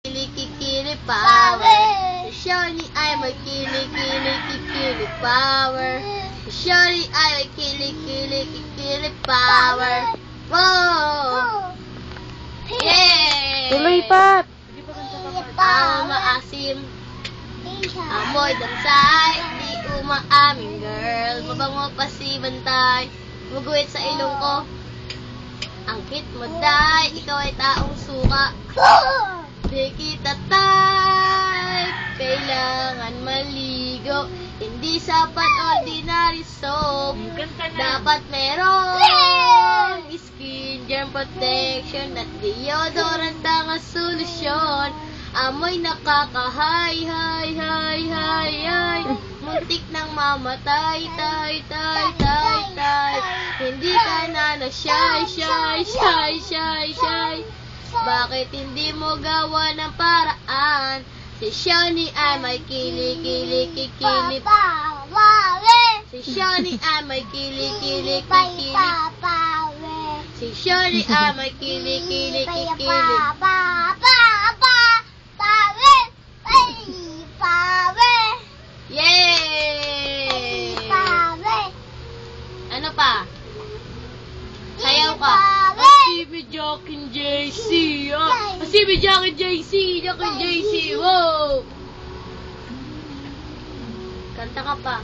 Kili power. Shoni ay may kili power. Shoni ay may kili power. Wow! Yeah! Tuloy pa. Maasim. Amoy dansay. Di umaamin girl. Mabango pa si Bantay. Muguhit sa ilong ko. Angkit mo day. Ikaw ay taong suka. Di kita type. Kailangan maligo. Hindi sapat ordinary soap. Dapat meron skin germ protection at deodorant ang solusyon. Amoy nakakahay, hay. Muntik nang mamatay, tay. Hindi ka na shy. Bakit hindi mo gawa ng paraan? Si Shoni ay may kili Si Shoni ay may kili Si Shoni ay may kili Yay! Ano pa? Sayaw ka. Asibi Jack and JC. Asibi Jack and JC. Wow! Kanta ka pa.